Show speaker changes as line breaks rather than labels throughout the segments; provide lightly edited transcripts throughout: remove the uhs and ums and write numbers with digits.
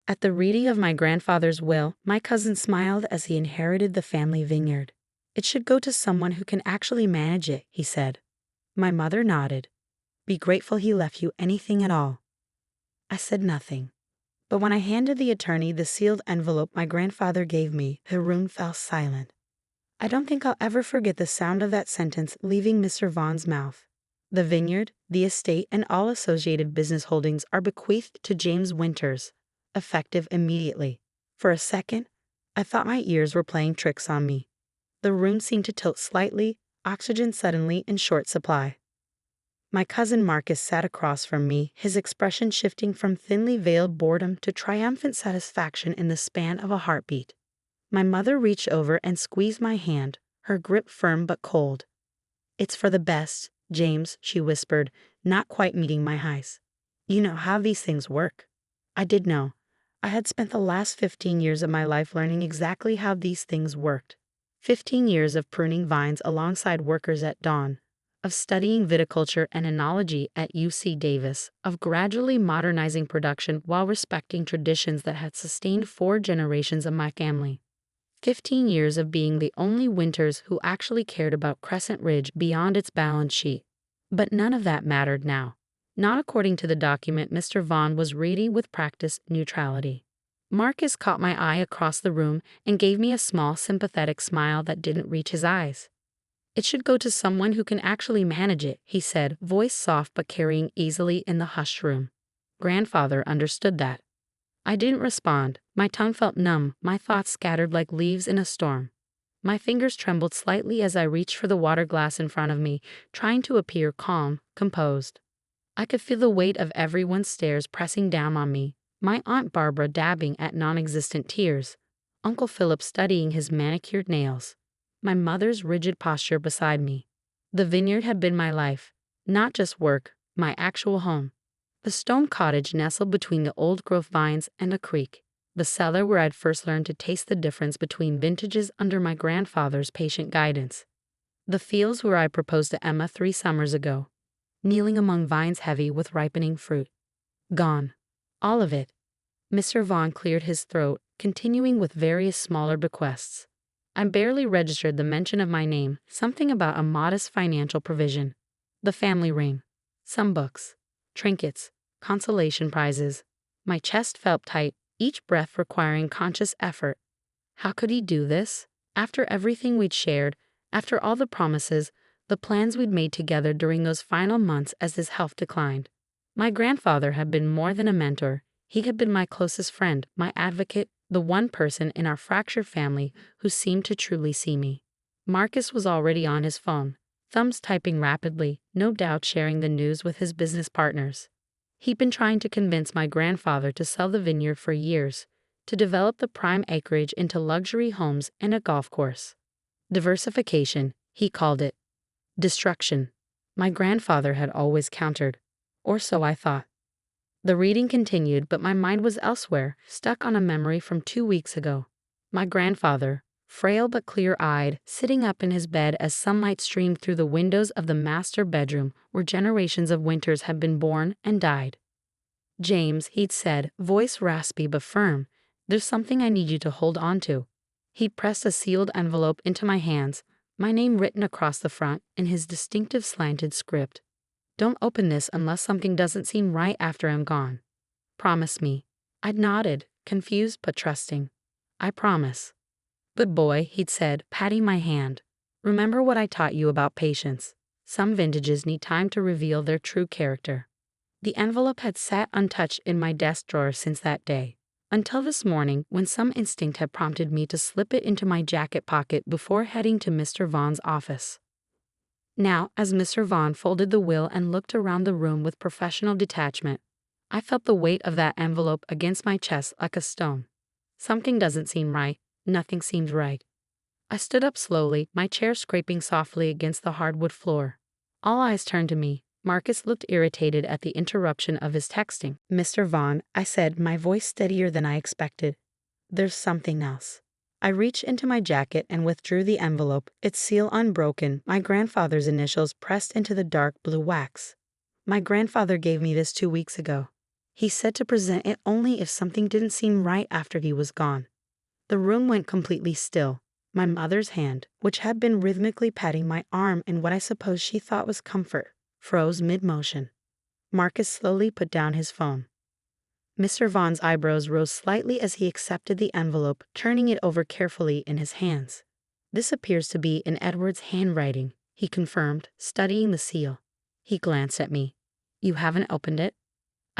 At the reading of my grandfather's will, my cousin smiled as he inherited the family vineyard. "It should go to someone who can actually manage it," he said. My mother nodded. "Be grateful he left you anything at all." I said nothing. But when I handed the attorney the sealed envelope my grandfather gave me, the room fell silent. I don't think I'll ever forget the sound of that sentence leaving Mr. Vaughn's mouth. "The vineyard, the estate, and all associated business holdings are bequeathed to James Winters, effective immediately." For a second, I thought my ears were playing tricks on me. The room seemed to tilt slightly, oxygen suddenly in short supply. My cousin Marcus sat across from me, his expression shifting from thinly veiled boredom to triumphant satisfaction in the span of a heartbeat. My mother reached over and squeezed my hand, her grip firm but cold. "It's for the best, James," she whispered, not quite meeting my highs. "You know how these things work." I did know. I had spent the last 15 years of my life learning exactly how these things worked. 15 years of pruning vines alongside workers at dawn, of studying viticulture and enology at UC Davis, of gradually modernizing production while respecting traditions that had sustained 4 generations of my family. 15 years of being the only Winters who actually cared about Crescent Ridge beyond its balance sheet. But none of that mattered now. Not according to the document Mr. Vaughn was reading with practiced neutrality. Marcus caught my eye across the room and gave me a small, sympathetic smile that didn't reach his eyes. "It should go to someone who can actually manage it," he said, voice soft but carrying easily in the hushed room. Grandfather understood that. I didn't respond. My tongue felt numb, my thoughts scattered like leaves in a storm. My fingers trembled slightly as I reached for the water glass in front of me, trying to appear calm, composed. I could feel the weight of everyone's stares pressing down on me, my Aunt Barbara dabbing at non-existent tears, Uncle Philip studying his manicured nails, my mother's rigid posture beside me. The vineyard had been my life, not just work, my actual home. The stone cottage nestled between the old-growth vines and a creek, the cellar where I'd first learned to taste the difference between vintages under my grandfather's patient guidance. The fields where I proposed to Emma 3 summers ago, kneeling among vines heavy with ripening fruit. Gone. All of it. Mr. Vaughn cleared his throat, continuing with various smaller bequests. I barely registered the mention of my name, something about a modest financial provision. The family ring. Some books. Trinkets. Consolation prizes. My chest felt tight, each breath requiring conscious effort. How could he do this? After everything we'd shared, after all the promises, the plans we'd made together during those final months as his health declined. My grandfather had been more than a mentor. He had been my closest friend, my advocate, the one person in our fractured family who seemed to truly see me. Marcus was already on his phone, thumbs typing rapidly, no doubt sharing the news with his business partners. He'd been trying to convince my grandfather to sell the vineyard for years, to develop the prime acreage into luxury homes and a golf course. Diversification, he called it. Destruction. My grandfather had always countered. Or so I thought. The reading continued, but my mind was elsewhere, stuck on a memory from 2 weeks ago. My grandfather, frail but clear-eyed, sitting up in his bed as sunlight streamed through the windows of the master bedroom where generations of Winters had been born and died. "James," he'd said, voice raspy but firm, "there's something I need you to hold on to." He pressed a sealed envelope into my hands, my name written across the front in his distinctive slanted script. "Don't open this unless something doesn't seem right after I'm gone. Promise me." I'd nodded, confused but trusting. "I promise." "Good boy," he'd said, patting my hand. "Remember what I taught you about patience. Some vintages need time to reveal their true character." The envelope had sat untouched in my desk drawer since that day, until this morning when some instinct had prompted me to slip it into my jacket pocket before heading to Mr. Vaughn's office. Now, as Mr. Vaughn folded the will and looked around the room with professional detachment, I felt the weight of that envelope against my chest like a stone. Something doesn't seem right. Nothing seems right. I stood up slowly, my chair scraping softly against the hardwood floor. All eyes turned to me. Marcus looked irritated at the interruption of his texting. "Mr. Vaughn," I said, my voice steadier than I expected. "There's something else." I reached into my jacket and withdrew the envelope, its seal unbroken, my grandfather's initials pressed into the dark blue wax. "My grandfather gave me this 2 weeks ago. He said to present it only if something didn't seem right after he was gone. The room went completely still. My mother's hand, which had been rhythmically patting my arm in what I suppose she thought was comfort, froze mid-motion. Marcus slowly put down his phone. Mr. Vaughn's eyebrows rose slightly as he accepted the envelope, turning it over carefully in his hands. "This appears to be in Edward's handwriting," he confirmed, studying the seal. He glanced at me. "You haven't opened it?"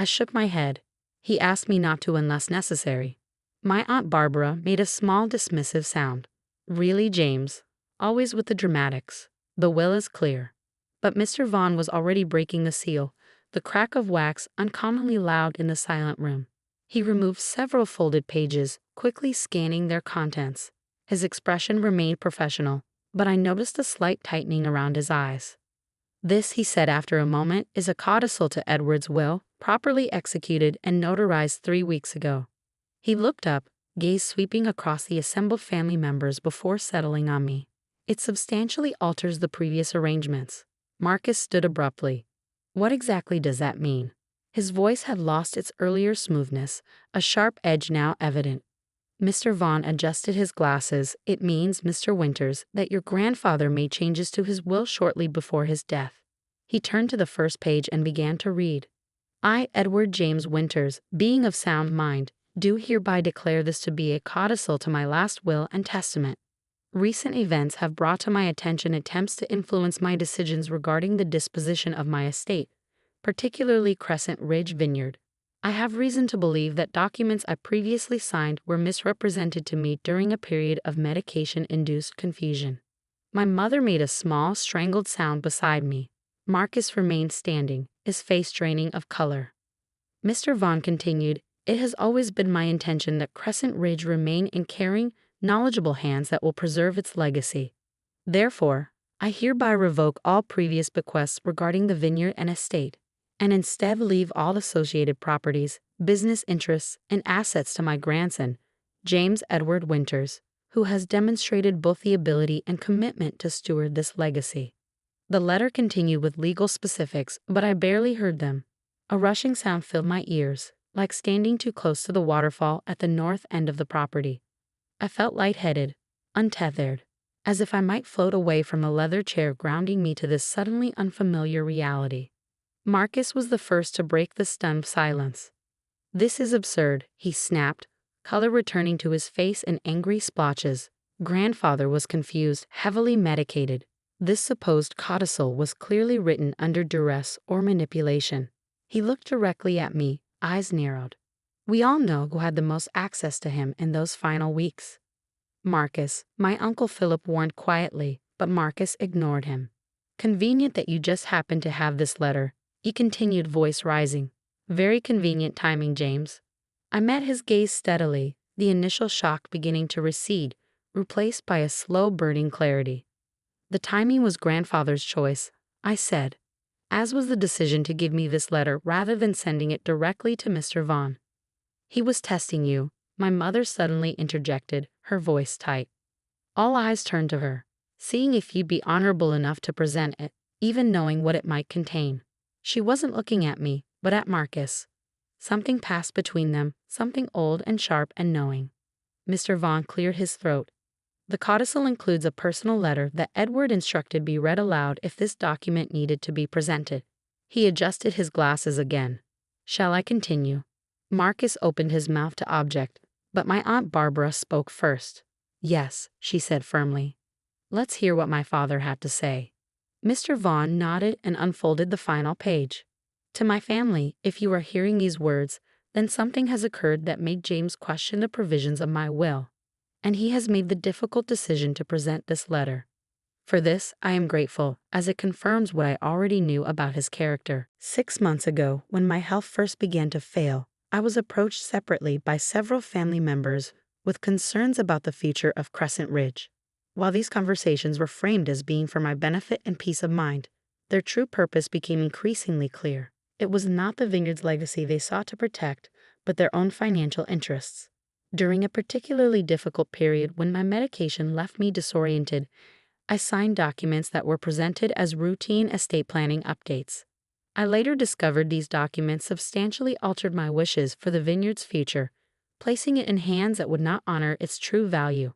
I shook my head. He asked me not to unless necessary. My Aunt Barbara made a small dismissive sound. "Really, James? Always with the dramatics. The will is clear." But Mr. Vaughn was already breaking the seal, the crack of wax uncommonly loud in the silent room. He removed several folded pages, quickly scanning their contents. His expression remained professional, but I noticed a slight tightening around his eyes. "This," he said after a moment, "is a codicil to Edward's will, properly executed and notarized 3 weeks ago." He looked up, gaze sweeping across the assembled family members before settling on me. "It substantially alters the previous arrangements." Marcus stood abruptly. "What exactly does that mean?" His voice had lost its earlier smoothness, a sharp edge now evident. Mr. Vaughn adjusted his glasses. "It means, Mr. Winters, that your grandfather made changes to his will shortly before his death." He turned to the first page and began to read. "I, Edward James Winters, being of sound mind, do hereby declare this to be a codicil to my last will and testament. Recent events have brought to my attention attempts to influence my decisions regarding the disposition of my estate, particularly Crescent Ridge Vineyard. I have reason to believe that documents I previously signed were misrepresented to me during a period of medication-induced confusion." My mother made a small, strangled sound beside me. Marcus remained standing, his face draining of color. Mr. Vaughn continued, "It has always been my intention that Crescent Ridge remain in caring, knowledgeable hands that will preserve its legacy. Therefore, I hereby revoke all previous bequests regarding the vineyard and estate, and instead leave all associated properties, business interests, and assets to my grandson, James Edward Winters, who has demonstrated both the ability and commitment to steward this legacy." The letter continued with legal specifics, but I barely heard them. A rushing sound filled my ears, like standing too close to the waterfall at the north end of the property. I felt lightheaded, untethered, as if I might float away from the leather chair grounding me to this suddenly unfamiliar reality. Marcus was the first to break the stunned silence. "This is absurd," he snapped, color returning to his face in angry splotches. Grandfather was confused, heavily medicated. This supposed codicil was clearly written under duress or manipulation. He looked directly at me, eyes narrowed. "We all know who had the most access to him in those final weeks." "Marcus," my Uncle Philip warned quietly, but Marcus ignored him. "Convenient that you just happened to have this letter," he continued, voice rising. "Very convenient timing, James." I met his gaze steadily, the initial shock beginning to recede, replaced by a slow burning clarity. "The timing was grandfather's choice," I said, "as was the decision to give me this letter rather than sending it directly to Mr. Vaughn." "He was testing you," my mother suddenly interjected, her voice tight. All eyes turned to her, seeing if you'd be honorable enough to present it, even knowing what it might contain. She wasn't looking at me, but at Marcus. Something passed between them, something old and sharp and knowing. Mr. Vaughn cleared his throat. "The codicil includes a personal letter that Edward instructed be read aloud if this document needed to be presented." He adjusted his glasses again. "Shall I continue?" Marcus opened his mouth to object, but my Aunt Barbara spoke first. "Yes," she said firmly. "Let's hear what my father had to say." Mr. Vaughn nodded and unfolded the final page. "To my family, if you are hearing these words, then something has occurred that made James question the provisions of my will, and he has made the difficult decision to present this letter. For this, I am grateful, as it confirms what I already knew about his character. 6 months ago, when my health first began to fail, I was approached separately by several family members with concerns about the future of Crescent Ridge. While these conversations were framed as being for my benefit and peace of mind, their true purpose became increasingly clear. It was not the vineyard's legacy they sought to protect, but their own financial interests. During a particularly difficult period when my medication left me disoriented, I signed documents that were presented as routine estate planning updates. I later discovered these documents substantially altered my wishes for the vineyard's future, placing it in hands that would not honor its true value.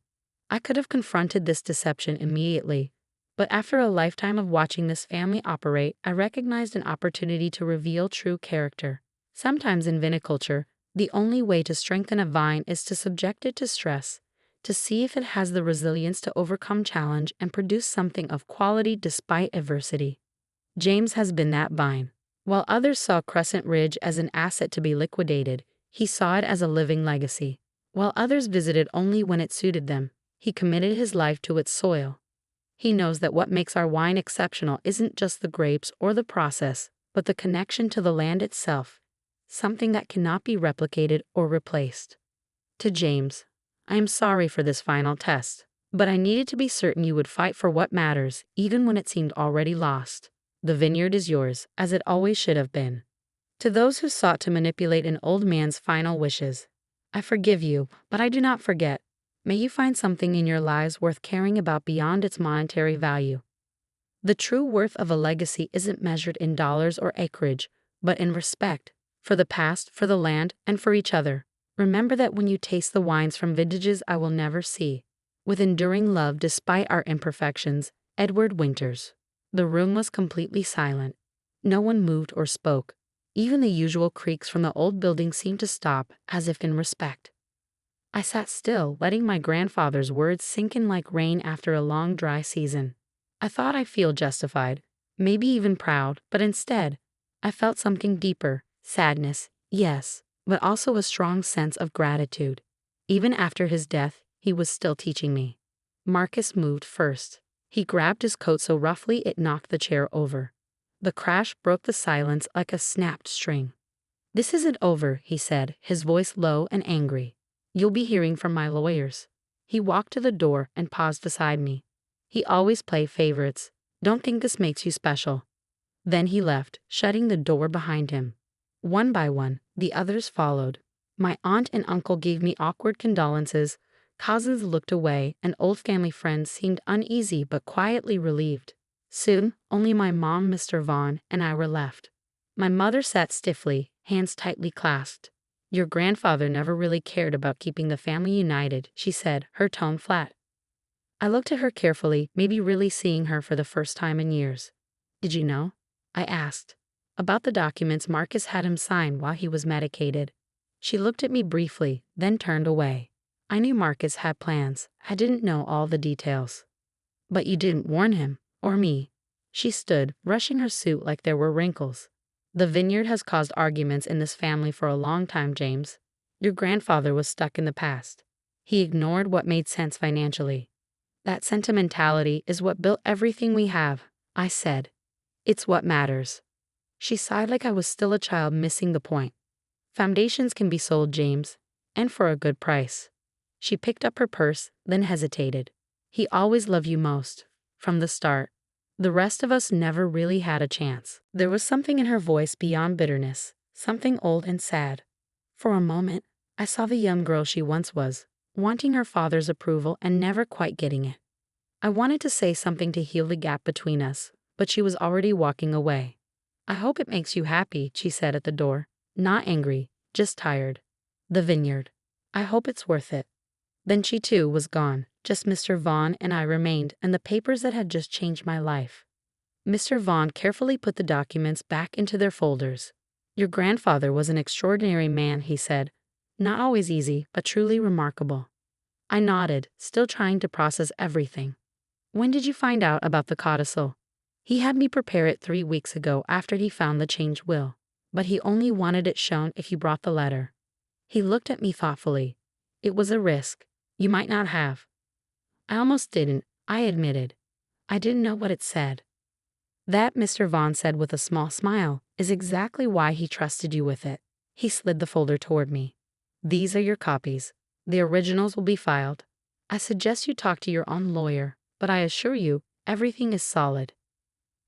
I could have confronted this deception immediately, but after a lifetime of watching this family operate, I recognized an opportunity to reveal true character. Sometimes in viniculture, the only way to strengthen a vine is to subject it to stress, to see if it has the resilience to overcome challenge and produce something of quality despite adversity. James has been that vine. While others saw Crescent Ridge as an asset to be liquidated, he saw it as a living legacy. While others visited only when it suited them, he committed his life to its soil. He knows that what makes our wine exceptional isn't just the grapes or the process, but the connection to the land itself, something that cannot be replicated or replaced. To James, I am sorry for this final test, but I needed to be certain you would fight for what matters, even when it seemed already lost. The vineyard is yours, as it always should have been. To those who sought to manipulate an old man's final wishes, I forgive you, but I do not forget. May you find something in your lives worth caring about beyond its monetary value. The true worth of a legacy isn't measured in dollars or acreage, but in respect, for the past, for the land, and for each other. Remember that when you taste the wines from vintages I will never see. With enduring love despite our imperfections, Edward Winters. The room was completely silent. No one moved or spoke. Even the usual creaks from the old building seemed to stop, as if in respect. I sat still, letting my grandfather's words sink in like rain after a long dry season. I thought I'd feel justified, maybe even proud, but instead, I felt something deeper, sadness, yes, but also a strong sense of gratitude. Even after his death, he was still teaching me. Marcus moved first. He grabbed his coat so roughly it knocked the chair over. The crash broke the silence like a snapped string. "This isn't over," he said, his voice low and angry. "You'll be hearing from my lawyers." He walked to the door and paused beside me. "He always play favorites. Don't think this makes you special." Then he left, shutting the door behind him. One by one, the others followed. My aunt and uncle gave me awkward condolences, cousins looked away, and old family friends seemed uneasy but quietly relieved. Soon, only my mom, Mr. Vaughn, and I were left. My mother sat stiffly, hands tightly clasped. "Your grandfather never really cared about keeping the family united," she said, her tone flat. I looked at her carefully, maybe really seeing her for the first time in years. "Did you know?" I asked. "About the documents Marcus had him sign while he was medicated." She looked at me briefly, then turned away. I knew Marcus had plans. I didn't know all the details. "But you didn't warn him, or me." She stood, brushing her suit like there were wrinkles. "The vineyard has caused arguments in this family for a long time, James. Your grandfather was stuck in the past. He ignored what made sense financially. That sentimentality is what built everything we have," I said. "It's what matters." She sighed like I was still a child missing the point. "Foundations can be sold, James, and for a good price." She picked up her purse, then hesitated. "He always loved you most, from the start. The rest of us never really had a chance." There was something in her voice beyond bitterness, something old and sad. For a moment, I saw the young girl she once was, wanting her father's approval and never quite getting it. I wanted to say something to heal the gap between us, but she was already walking away. "I hope it makes you happy," she said at the door. Not angry, just tired. "The vineyard. I hope it's worth it." Then she too was gone. Just Mr. Vaughn and I remained, and the papers that had just changed my life. Mr. Vaughn carefully put the documents back into their folders. "Your grandfather was an extraordinary man," he said. "Not always easy, but truly remarkable." I nodded, still trying to process everything. "When did you find out about the codicil?" "He had me prepare it 3 weeks ago after he found the changed will, but he only wanted it shown if you brought the letter." He looked at me thoughtfully. "It was a risk. You might not have." "I almost didn't," I admitted. "I didn't know what it said." "That," Mr. Vaughn said with a small smile, "is exactly why he trusted you with it." He slid the folder toward me. "These are your copies. The originals will be filed. I suggest you talk to your own lawyer, but I assure you, everything is solid."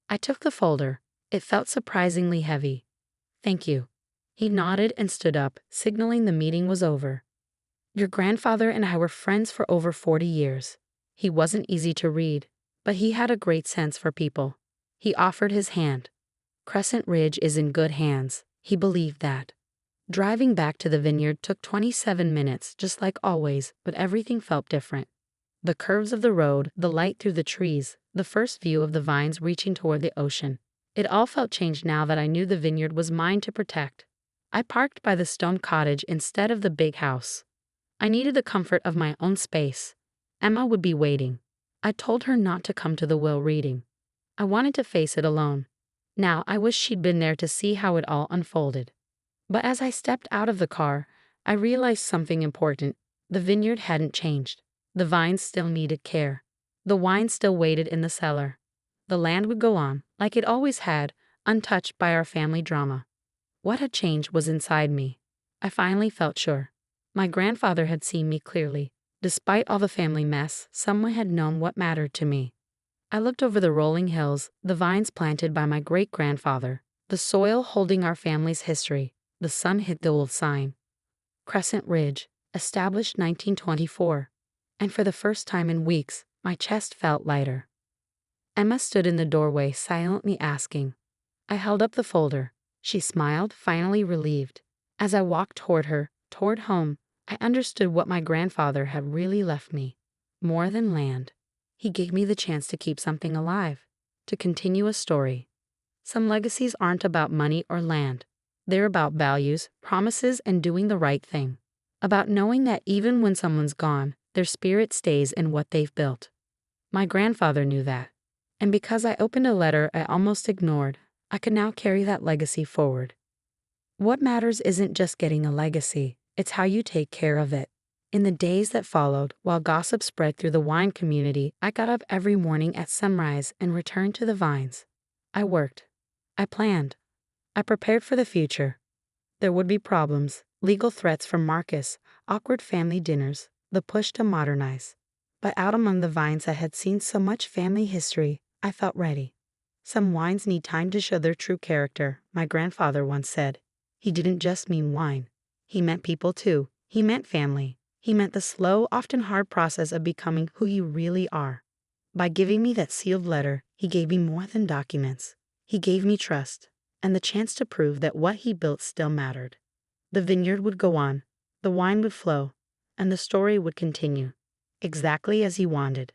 I took the folder. It felt surprisingly heavy. "Thank you." He nodded and stood up, signaling the meeting was over. "Your grandfather and I were friends for over 40 years. He wasn't easy to read, but he had a great sense for people." He offered his hand. Crescent Ridge is in good hands, he believed that. Driving back to the vineyard took 27 minutes, just like always, but everything felt different. The curves of the road, the light through the trees, the first view of the vines reaching toward the ocean. It all felt changed now that I knew the vineyard was mine to protect. I parked by the stone cottage instead of the big house. I needed the comfort of my own space. Emma would be waiting. I told her not to come to the will reading. I wanted to face it alone. Now I wish she'd been there to see how it all unfolded. But as I stepped out of the car, I realized something important. The vineyard hadn't changed. The vines still needed care. The wine still waited in the cellar. The land would go on, like it always had, untouched by our family drama. What had changed was inside me. I finally felt sure. My grandfather had seen me clearly. Despite all the family mess, someone had known what mattered to me. I looked over the rolling hills, the vines planted by my great-grandfather, the soil holding our family's history. The sun hit the old sign. Crescent Ridge, established 1924. And for the first time in weeks, my chest felt lighter. Emma stood in the doorway, silently asking. I held up the folder. She smiled, finally relieved. As I walked toward her, toward home, I understood what my grandfather had really left me. More than land. He gave me the chance to keep something alive, to continue a story. Some legacies aren't about money or land. They're about values, promises, and doing the right thing. About knowing that even when someone's gone, their spirit stays in what they've built. My grandfather knew that. And because I opened a letter I almost ignored, I could now carry that legacy forward. What matters isn't just getting a legacy, it's how you take care of it. In the days that followed, while gossip spread through the wine community, I got up every morning at sunrise and returned to the vines. I worked. I planned. I prepared for the future. There would be problems, legal threats from Marcus, awkward family dinners, the push to modernize. But out among the vines that had seen so much family history, I felt ready. Some wines need time to show their true character, my grandfather once said. He didn't just mean wine. He meant people too. He meant family. He meant the slow, often hard process of becoming who you really are. By giving me that sealed letter, he gave me more than documents. He gave me trust, and the chance to prove that what he built still mattered. The vineyard would go on, the wine would flow, and the story would continue, exactly as he wanted.